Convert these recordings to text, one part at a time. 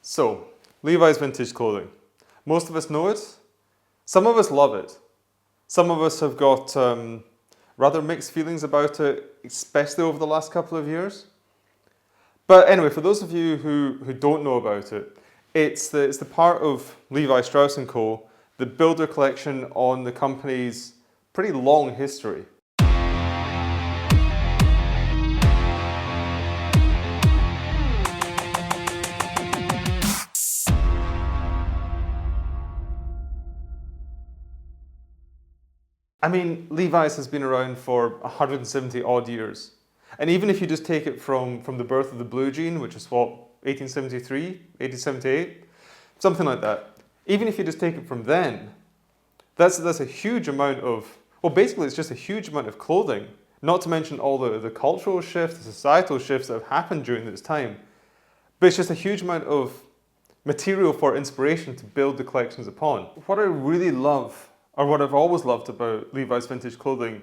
So, Levi's vintage clothing. Most of us know it. Some of us love it. Some of us have got rather mixed feelings about it, especially over the last couple of years. But anyway, for those of you who don't know about it, it's the part of Levi Strauss & Co. that build their collection on the company's pretty long history. I mean, Levi's has been around for 170 odd years. And even if you just take it from the birth of the blue jean, which is what, 1873, 1878, something like that. Even if you just take it from then, that's a huge amount of, well, basically it's just a huge amount of clothing, not to mention all the cultural shifts, the societal shifts that have happened during this time. But it's just a huge amount of material for inspiration to build the collections upon. What I really love, or what I've always loved about Levi's vintage clothing,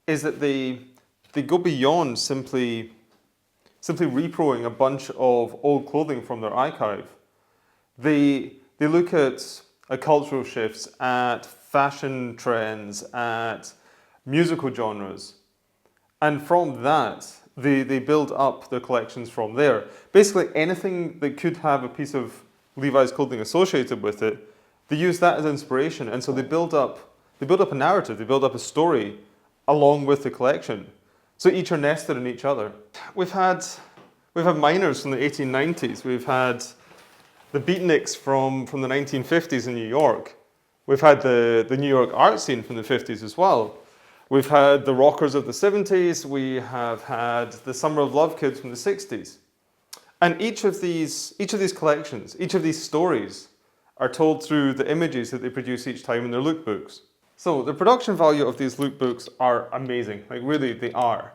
is that they go beyond simply reproing a bunch of old clothing from their archive. They look at cultural shifts, at fashion trends, at musical genres, and from that they build up their collections from there. Basically anything that could have a piece of Levi's clothing associated with it, they use that as inspiration, and so they build up a narrative, they build up a story along with the collection. So each are nested in each other. We've had miners from the 1890s. We've had the beatniks from the 1950s in New York. We've had the New York art scene from the 50s as well. We've had the rockers of the 70s. We have had the Summer of Love kids from the 60s. And each of these collections, each of these stories are told through the images that they produce each time in their lookbooks. So the production value of these lookbooks are amazing, like really they are.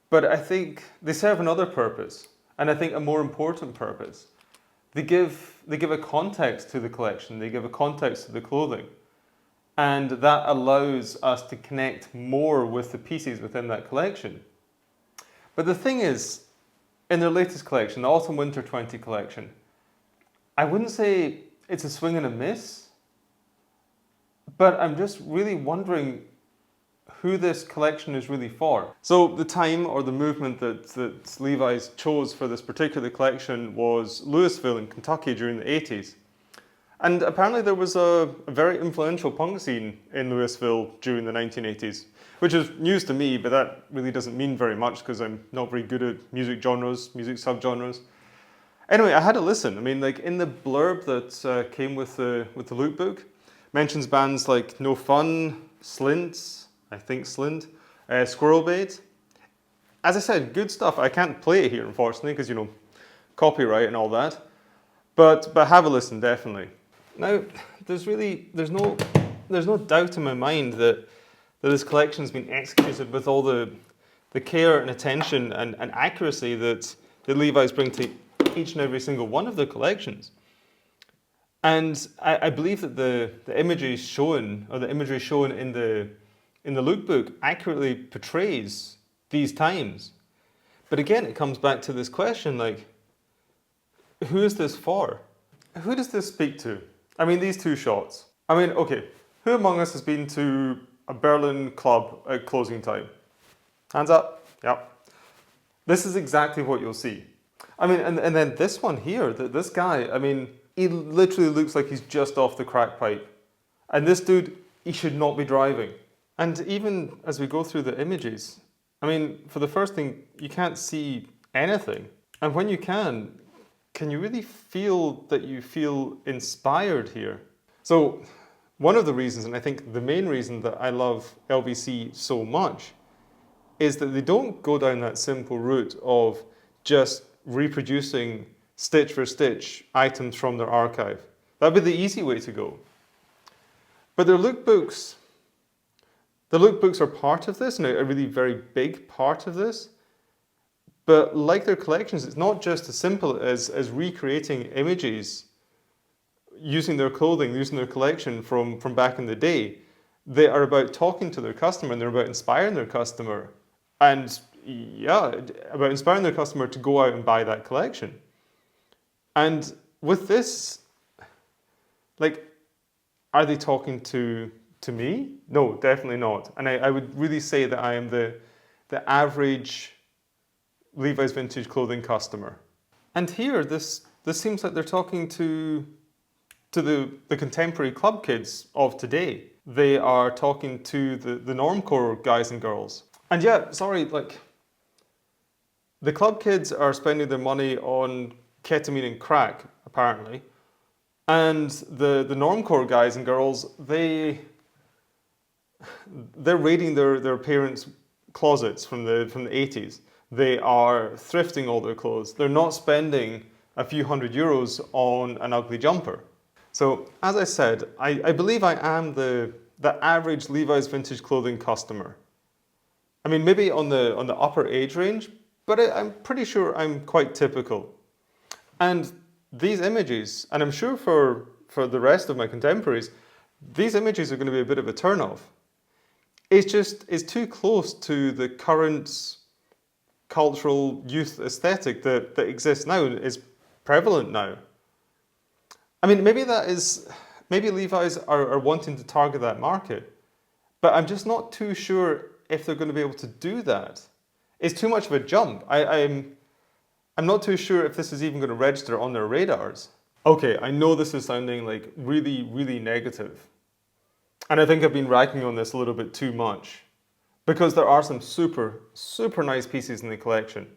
But I think they serve another purpose, and I think a more important purpose. They give a context to the collection, they give a context to the clothing. And that allows us to connect more with the pieces within that collection. But the thing is, in their latest collection, the Autumn/Winter 20 collection, I wouldn't say it's a swing and a miss, but I'm just really wondering who this collection is really for. So the time or the movement that Levi's chose for this particular collection was Louisville in Kentucky during the 80s. And apparently there was a very influential punk scene in Louisville during the 1980s, which is news to me, but that really doesn't mean very much because I'm not very good at music genres, music subgenres. Anyway, I had a listen. I mean, like in the blurb that came with the lookbook, mentions bands like No Fun, Slint, I think Slint, Squirrel Bait. As I said, good stuff. I can't play it here, unfortunately, because, you know, copyright and all that. But have a listen, definitely. Now, there's no doubt in my mind that this collection's been executed with all the care and attention and accuracy that Levi's bring to each and every single one of their collections. And I believe that the imagery shown, or the imagery shown in the lookbook accurately portrays these times. But again, it comes back to this question, like, who is this for? Who does this speak to? I mean, these two shots. I mean, okay, who among us has been to a Berlin club at closing time? Hands up. Yep. This is exactly what you'll see. I mean, and then this one here, this guy, I mean, he literally looks like he's just off the crack pipe. And this dude, he should not be driving. And even as we go through the images, I mean, for the first thing, you can't see anything. And when you can you really feel that you feel inspired here? So one of the reasons, and I think the main reason that I love LBC so much, is that they don't go down that simple route of just reproducing stitch for stitch items from their archive. That'd be the easy way to go. But their lookbooks are part of this, and a really very big part of this. But like their collections, it's not just as simple as recreating images using their clothing, using their collection from back in the day. They are about talking to their customer, and they're about inspiring their customer. And yeah, about inspiring their customer to go out and buy that collection. And with this, like, are they talking to me? No, definitely not. And I would really say that I am the average Levi's vintage clothing customer. And here, this seems like they're talking to the contemporary club kids of today. They are talking to the normcore guys and girls. And yeah, sorry, like, the club kids are spending their money on ketamine and crack, apparently. And the normcore guys and girls, they're raiding their parents' closets from the 80s. They are thrifting all their clothes. They're not spending a few €100 on an ugly jumper. So, as I said, I believe I am the average Levi's vintage clothing customer. I mean, maybe on the upper age range, but I'm pretty sure I'm quite typical. And these images, and I'm sure for the rest of my contemporaries, these images are going to be a bit of a turn-off. It's too close to the current cultural youth aesthetic that exists now, is prevalent now. I mean, maybe Levi's are wanting to target that market, but I'm just not too sure if they're going to be able to do that. It's too much of a jump. I'm not too sure if this is even going to register on their radars. Okay, I know this is sounding like really, really negative. And I think I've been ragging on this a little bit too much, because there are some super, super nice pieces in the collection.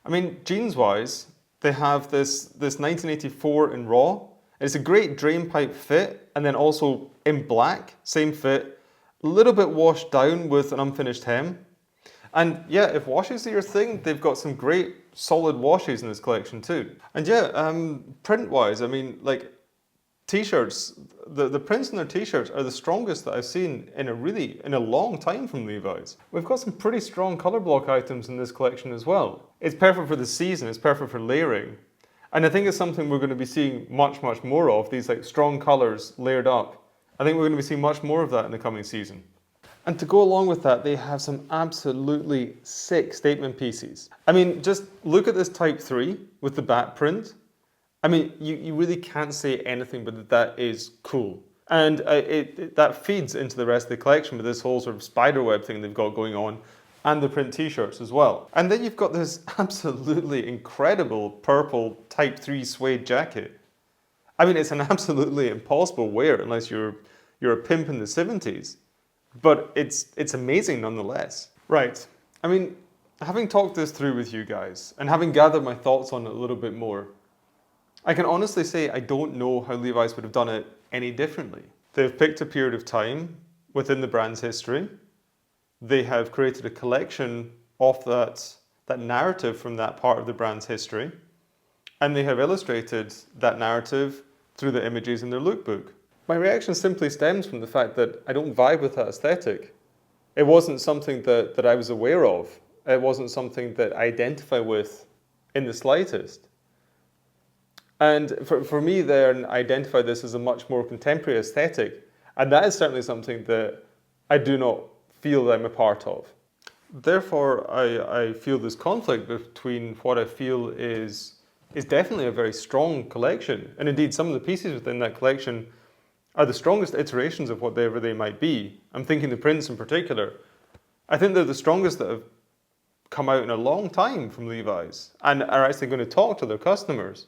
I mean, jeans-wise, they have this 1984 in raw. It's a great drain pipe fit, and then also in black, same fit, a little bit washed down with an unfinished hem. And yeah, if washes are your thing, they've got some great solid washes in this collection too. And yeah, print-wise, I mean, like, t-shirts, the prints in their t-shirts are the strongest that I've seen in a long time from Levi's. We've got some pretty strong color block items in this collection as well. It's perfect for the season, it's perfect for layering. And I think it's something we're going to be seeing much, much more of, these like strong colors layered up. I think we're going to be seeing much more of that in the coming season. And to go along with that, they have some absolutely sick statement pieces. I mean, just look at this Type 3 with the bat print. I mean, you really can't say anything but that is cool. And that feeds into the rest of the collection with this whole sort of spiderweb thing they've got going on, and the print t-shirts as well. And then you've got this absolutely incredible purple Type 3 suede jacket. I mean, it's an absolutely impossible wear unless you're a pimp in the 70s. But it's amazing nonetheless. Right, I mean, having talked this through with you guys, and having gathered my thoughts on it a little bit more, I can honestly say I don't know how Levi's would have done it any differently. They've picked a period of time within the brand's history. They have created a collection of that narrative from that part of the brand's history. And they have illustrated that narrative through the images in their lookbook. My reaction simply stems from the fact that I don't vibe with that aesthetic. It wasn't something that I was aware of. It wasn't something that I identify with in the slightest. And for me then, I identify this as a much more contemporary aesthetic. And that is certainly something that I do not feel that I'm a part of. Therefore, I feel this conflict between what I feel is definitely a very strong collection. And indeed, some of the pieces within that collection are the strongest iterations of whatever they might be. I'm thinking the prints in particular. I think they're the strongest that have come out in a long time from Levi's and are actually going to talk to their customers.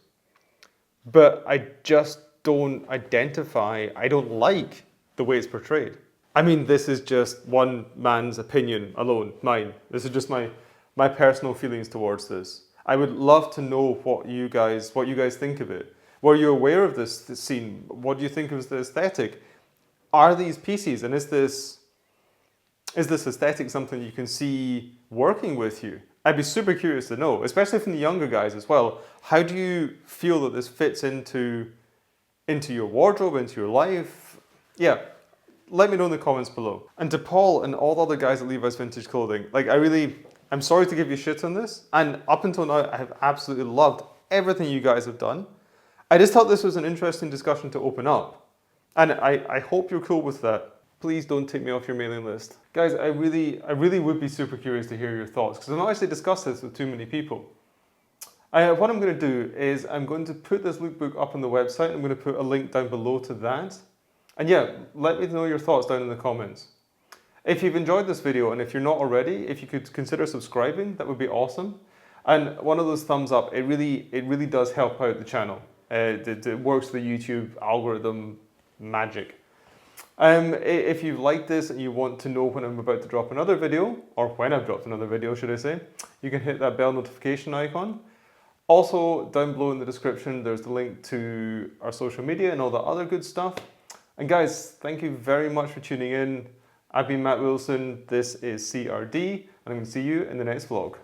But I just don't identify, I don't like the way it's portrayed. I mean, this is just one man's opinion alone, mine. This is just my personal feelings towards this. I would love to know what you guys think of it. Were you aware of this scene? What do you think of the aesthetic? Are these pieces, and is this aesthetic something you can see working with you? I'd be super curious to know, especially from the younger guys as well. How do you feel that this fits into your wardrobe, into your life? Yeah, let me know in the comments below. And to Paul and all the other guys at Levi's Vintage Clothing, like I'm sorry to give you shit on this, and up until now I have absolutely loved everything you guys have done. I just thought this was an interesting discussion to open up. And I hope you're cool with that. Please don't take me off your mailing list. Guys, I really would be super curious to hear your thoughts, because I've not actually discussed this with too many people. What I'm going to do is I'm going to put this lookbook up on the website. I'm going to put a link down below to that. And yeah, let me know your thoughts down in the comments. If you've enjoyed this video and if you're not already, if you could consider subscribing, that would be awesome. And one of those thumbs up, it really does help out the channel. It works the YouTube algorithm magic. If you've liked this and you want to know when I'm about to drop another video, or when I've dropped another video, should I say, you can hit that bell notification icon. Also, down below in the description, there's the link to our social media and all that other good stuff. And guys, thank you very much for tuning in. I've been Matt Wilson, this is CRD, and I'm going to see you in the next vlog.